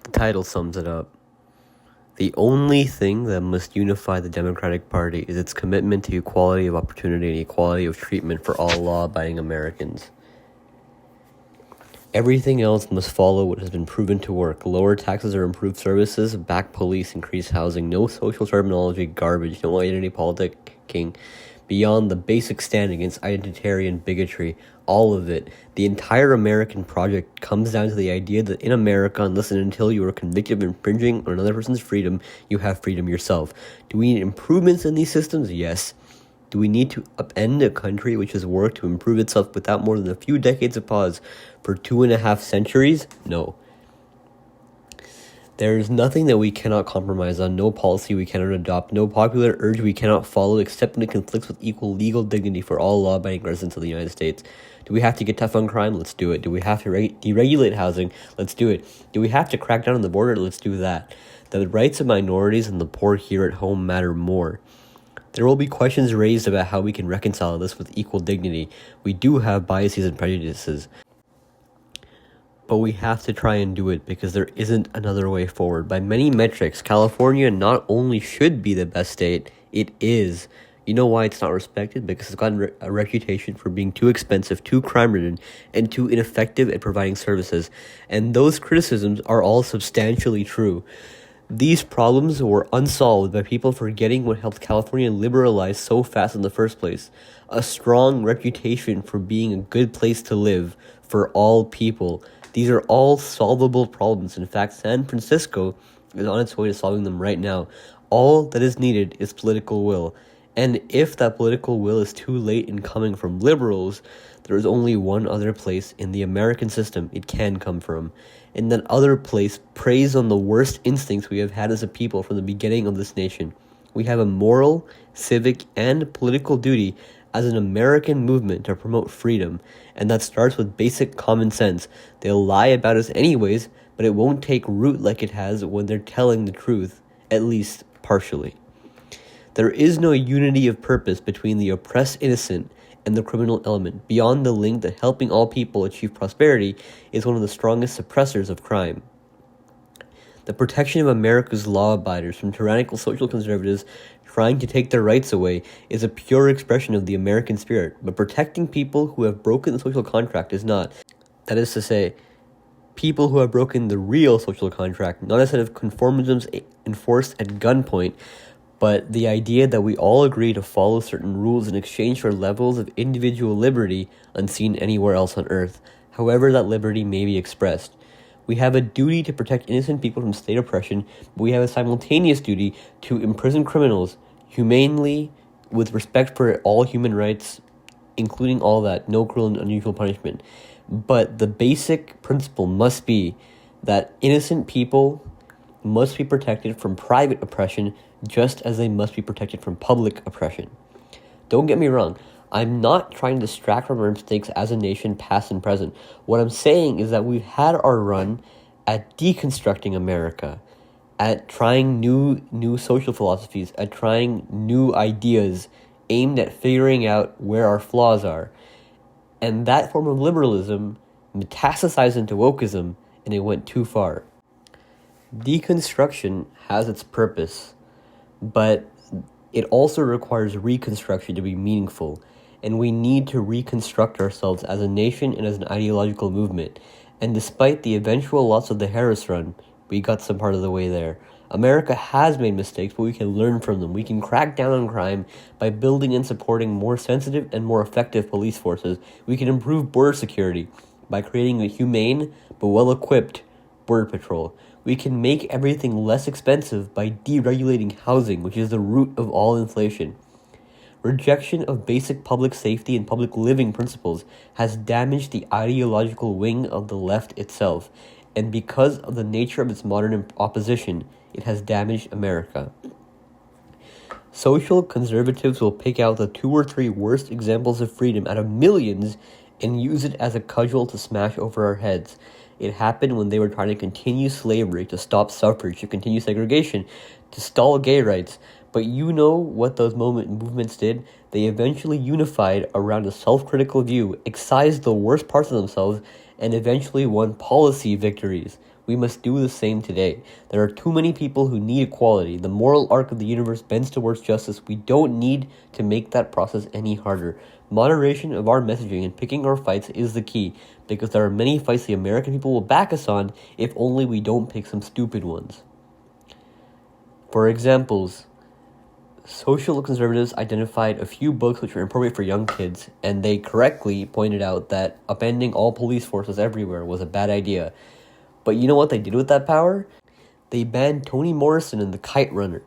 The title sums it up. The only thing that must unify the Democratic Party is its commitment to equality of opportunity and equality of treatment for all law-abiding Americans. Everything else must follow what has been proven to work. Lower taxes or improved services, back police, increase housing, no social terminology, garbage, no identity politicking, beyond the basic stand against identitarian bigotry, all of it. The entire American project comes down to the idea that in America, unless and until you are convicted of infringing on another person's freedom, you have freedom yourself. Do we need improvements in these systems? Yes. Do we need to upend a country which has worked to improve itself without more than a few decades of pause for 2.5 centuries? No. There is nothing that we cannot compromise on, no policy we cannot adopt, no popular urge we cannot follow except when it conflicts with equal legal dignity for all law-abiding residents of the United States. Do we have to get tough on crime? Let's do it. Do we have to deregulate housing? Let's do it. Do we have to crack down on the border? Let's do that. The rights of minorities and the poor here at home matter more. There will be questions raised about how we can reconcile this with equal dignity. We do have biases and prejudices. But we have to try and do it because there isn't another way forward. By many metrics, California not only should be the best state, it is. You know why it's not respected? Because it's gotten a reputation for being too expensive, too crime-ridden, and too ineffective at providing services. And those criticisms are all substantially true. These problems were unsolved by people forgetting what helped California liberalize so fast in the first place. A strong reputation for being a good place to live for all people. These are all solvable problems. In fact, San Francisco is on its way to solving them right now. All that is needed is political will. And if that political will is too late in coming from liberals, there is only one other place in the American system it can come from. And that other place preys on the worst instincts we have had as a people from the beginning of this nation. We have a moral, civic, and political duty as an American movement to promote freedom, and that starts with basic common sense. They'll lie about us anyways, but it won't take root like it has when they're telling the truth, at least partially. There is no unity of purpose between the oppressed innocent and the criminal element, beyond the link that helping all people achieve prosperity is one of the strongest suppressors of crime. The protection of America's law-abiders from tyrannical social conservatives trying to take their rights away is a pure expression of the American spirit, but protecting people who have broken the social contract is not. That is to say, people who have broken the real social contract, not a set of conformisms enforced at gunpoint, but the idea that we all agree to follow certain rules in exchange for levels of individual liberty unseen anywhere else on earth, however that liberty may be expressed. We have a duty to protect innocent people from state oppression, but we have a simultaneous duty to imprison criminals humanely, with respect for all human rights, including all that, no cruel and unusual punishment. But the basic principle must be that innocent people must be protected from private oppression just as they must be protected from public oppression. Don't get me wrong, I'm not trying to distract from our mistakes as a nation, past and present. What I'm saying is that we've had our run at deconstructing America, at trying new social philosophies, at trying new ideas aimed at figuring out where our flaws are. And that form of liberalism metastasized into wokeism, and it went too far. Deconstruction has its purpose, but it also requires reconstruction to be meaningful, and we need to reconstruct ourselves as a nation and as an ideological movement. And despite the eventual loss of the Harris Run, we got some part of the way there. America has made mistakes, but we can learn from them. We can crack down on crime by building and supporting more sensitive and more effective police forces. We can improve border security by creating a humane but well-equipped border patrol. We can make everything less expensive by deregulating housing, which is the root of all inflation. Rejection of basic public safety and public living principles has damaged the ideological wing of the left itself, and because of the nature of its modern opposition, it has damaged America. Social conservatives will pick out the 2 or 3 worst examples of freedom out of millions and use it as a cudgel to smash over our heads. It happened when they were trying to continue slavery, to stop suffrage, to continue segregation, to stall gay rights. But you know what those movements did? They eventually unified around a self-critical view, excised the worst parts of themselves, and eventually won policy victories. We must do the same today. There are too many people who need equality. The moral arc of the universe bends towards justice. We don't need to make that process any harder. Moderation of our messaging and picking our fights is the key, because there are many fights the American people will back us on if only we don't pick some stupid ones. For examples, social conservatives identified a few books which were appropriate for young kids, and they correctly pointed out that upending all police forces everywhere was a bad idea. But you know what they did with that power? They banned Toni Morrison and the Kite Runner.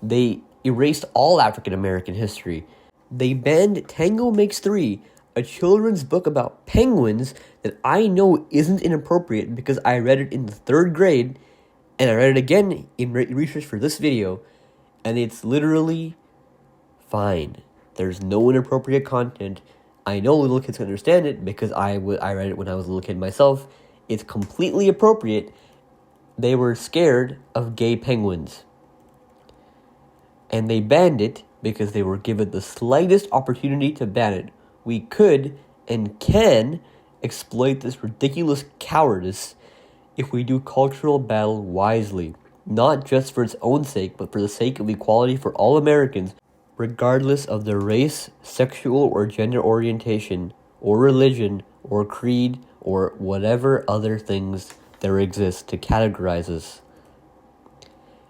They erased all African American history. They banned Tango Makes Three, a children's book about penguins that I know isn't inappropriate because I read it in the 3rd grade, and I read it again in research for this video, and it's literally fine. There's no inappropriate content. I know little kids can understand it because I read it when I was a little kid myself. It's completely appropriate. They were scared of gay penguins. And they banned it because they were given the slightest opportunity to ban it. We could and can exploit this ridiculous cowardice if we do cultural battle wisely, not just for its own sake, but for the sake of equality for all Americans, regardless of their race, sexual or gender orientation, or religion, or creed, or whatever other things there exist to categorize us.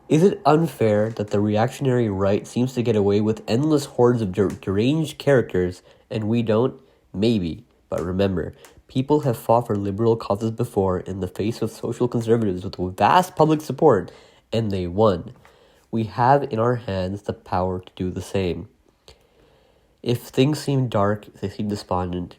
Is it unfair that the reactionary right seems to get away with endless hordes of deranged characters and we don't? Maybe. But remember, people have fought for liberal causes before in the face of social conservatives with vast public support, and they won. We have in our hands the power to do the same. If things seem dark, if they seem despondent,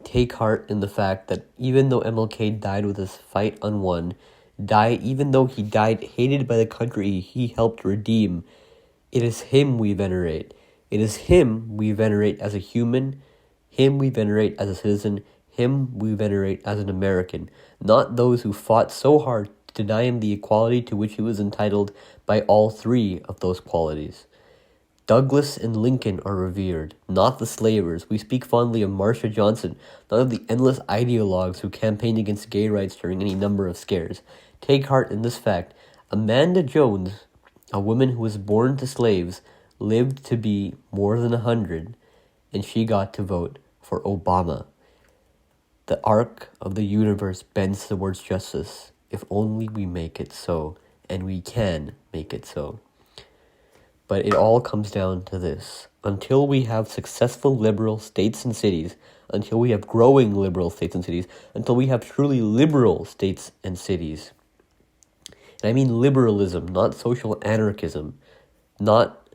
take heart in the fact that even though MLK died with his fight unwon, even though he died hated by the country he helped redeem, it is him we venerate. It is him we venerate as a human, him we venerate as a citizen, him we venerate as an American, not those who fought so hard to deny him the equality to which he was entitled by all 3 of those qualities. Douglas and Lincoln are revered, not the slavers. We speak fondly of Marsha Johnson, not of the endless ideologues who campaigned against gay rights during any number of scares. Take heart in this fact. Amanda Jones, a woman who was born to slaves, lived to be more than 100, and she got to vote for Obama. The arc of the universe bends towards justice, if only we make it so, and we can make it so. But it all comes down to this. Until we have successful liberal states and cities, until we have growing liberal states and cities, until we have truly liberal states and cities, and I mean liberalism, not social anarchism, not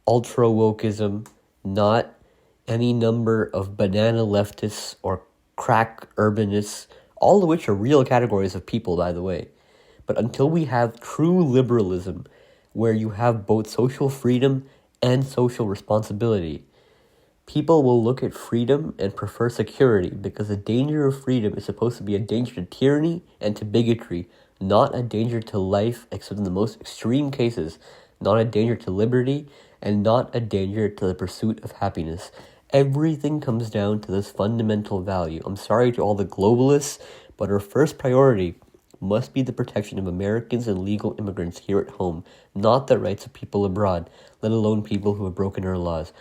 ultra-wokeism, not any number of banana leftists or crack urbanists, all of which are real categories of people, by the way. But until we have true liberalism, where you have both social freedom and social responsibility, people will look at freedom and prefer security, because the danger of freedom is supposed to be a danger to tyranny and to bigotry, not a danger to life except in the most extreme cases, not a danger to liberty, and not a danger to the pursuit of happiness. Everything comes down to this fundamental value. I'm sorry to all the globalists, but our first priority must be the protection of Americans and legal immigrants here at home, not the rights of people abroad, let alone people who have broken our laws.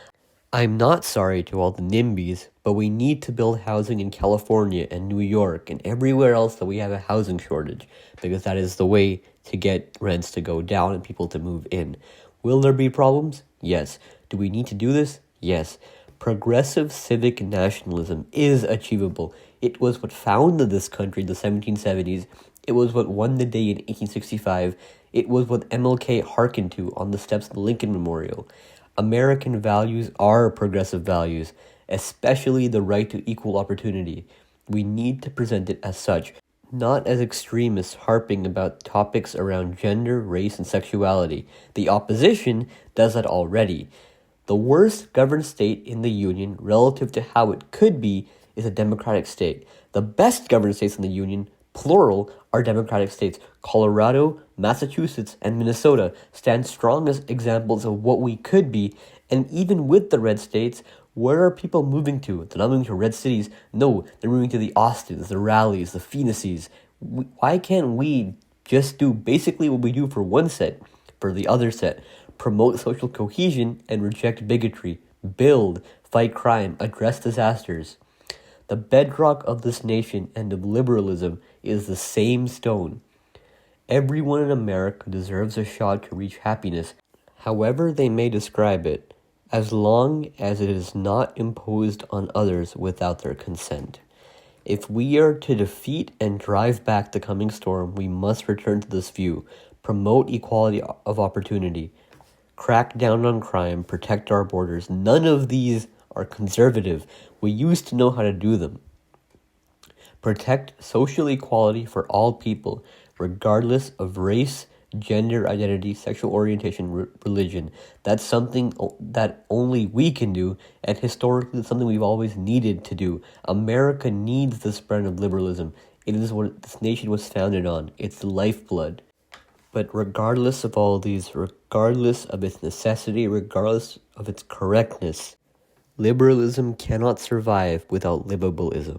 I'm not sorry to all the NIMBYs, but we need to build housing in California and New York and everywhere else that we have a housing shortage, because that is the way to get rents to go down and people to move in. Will there be problems? Yes. Do we need to do this? Yes. Progressive civic nationalism is achievable. It was what founded this country in the 1770s. It was what won the day in 1865. It was what MLK hearkened to on the steps of the Lincoln Memorial. American values are progressive values, especially the right to equal opportunity. We need to present it as such, not as extremists harping about topics around gender, race, and sexuality. The opposition does that already. The worst governed state in the Union relative to how it could be is a democratic state. The best governed states in the Union, plural, are democratic states. Colorado, Massachusetts, and Minnesota stand strong as examples of what we could be, and even with the red states, where are people moving to? They're not moving to red cities. No, they're moving to the Austins, the Raleighs, the Phoenices. Why can't we just do basically what we do for one set, for the other set? Promote social cohesion and reject bigotry. Build, fight crime, address disasters. The bedrock of this nation and of liberalism is the same stone. Everyone in America deserves a shot to reach happiness, however they may describe it, as long as it is not imposed on others without their consent. If we are to defeat and drive back the coming storm, we must return to this view, promote equality of opportunity, crack down on crime, protect our borders. None of these are conservative. We used to know how to do them. Protect social equality for all people, regardless of race, gender identity, sexual orientation, religion. That's something that only we can do, and historically it's something we've always needed to do. America needs the spread of liberalism. It is what this nation was founded on. It's the lifeblood. But regardless of all these, regardless of its necessity, regardless of its correctness, liberalism cannot survive without livabilism.